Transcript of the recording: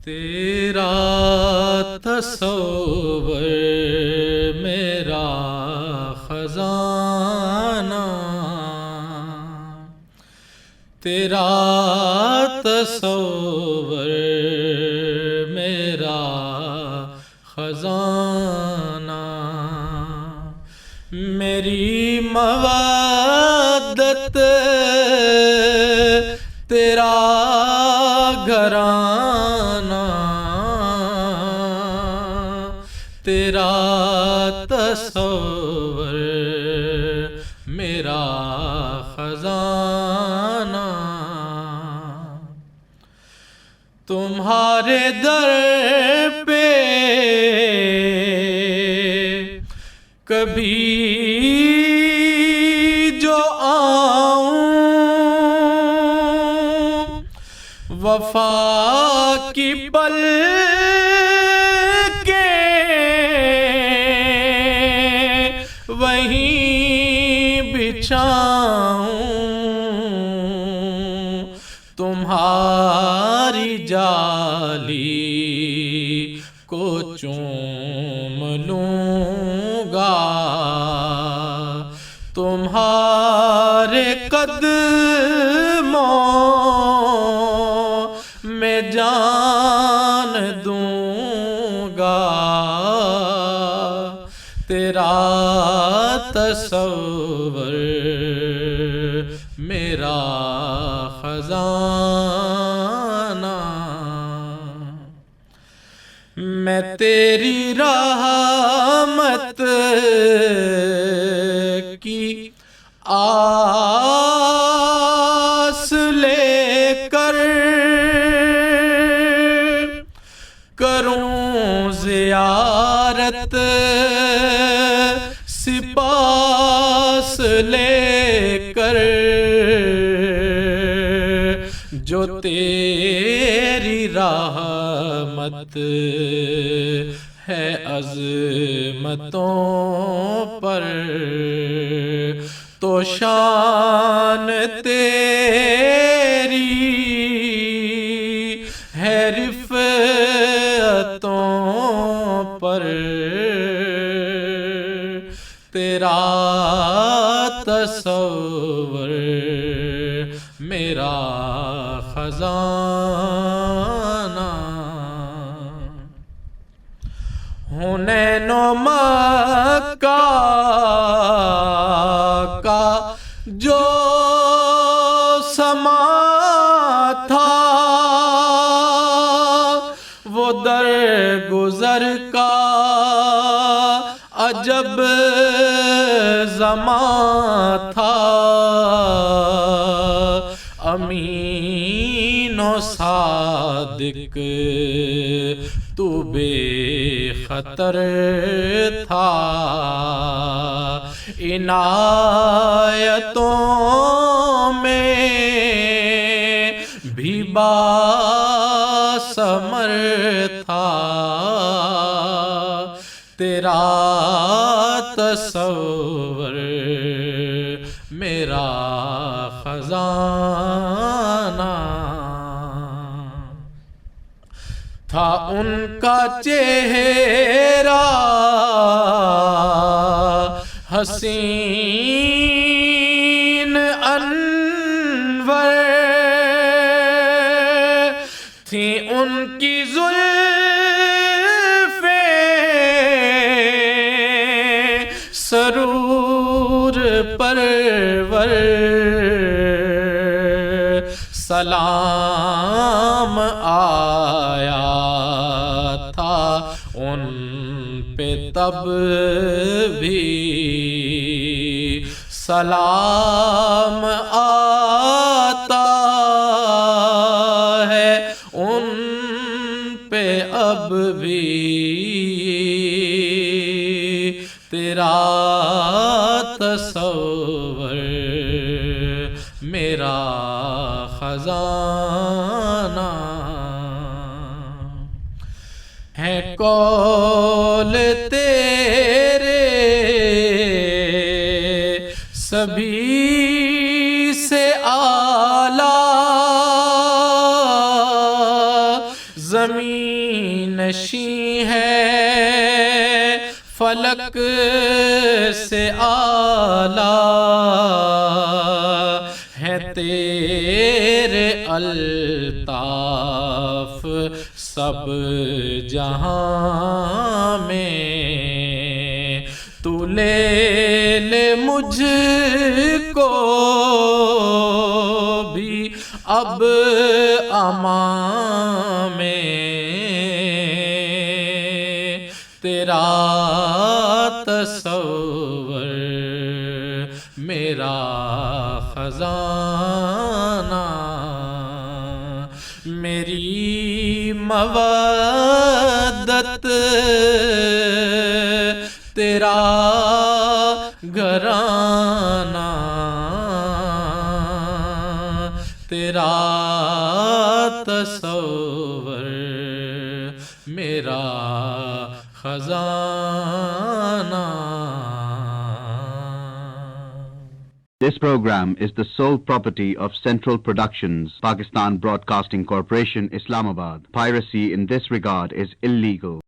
تیرا تصور میرا خزانہ، تیرا تصور میرا خزانہ، میری مودت تیرا گھرانہ، تیرا تصور میرا خزانہ، تمہارے در پہ کبھی جو آؤں، وفا کی پلکیں وہیں بچھاؤں، تمہاری جالی کو چوم لوں گا، تمہارے قدموں میں جان دوں گا، تیرا تصور میرا خزانہ، میں تیری رحمت کی آس لے کر کروں زیارت، سپاس لے کر جو تیری رحمت ہے عظمتوں پر، تو شان تیری ہے رفعتوں پر، تیرا تصور میرا خزانہ، حنین و مکہ کا جو سما تھا، وہ در گزر کا عجب زمان تھا، امین و صادق تو بے خطر تھا، عنایتوں میں بھی باثمر تھا، تیرا تصور میرا خزانہ تھا، ان کا چہرہ حسین انور تھی، ان کی زلفیں سرور پرور، سلام آیا تھا ان پہ تب بھی، سلام آتا ہے ان پہ اب بھی، تیرا تصور میرا خزانہ ہے، قول تیرے سبھی سے اعلیٰ، زمین نشیں ہے فلک سے اعلیٰ ہے تیرے الطاف سب جہاں میں تو لے لے مجھ کو بھی اب امان میں تیرا تصور میرا خزانہ میری مودت تیرا گھرانہ تیرا تصور میرا خزانہ. This program is the sole property of Central Productions, Pakistan Broadcasting Corporation, Islamabad. Piracy in this regard is illegal.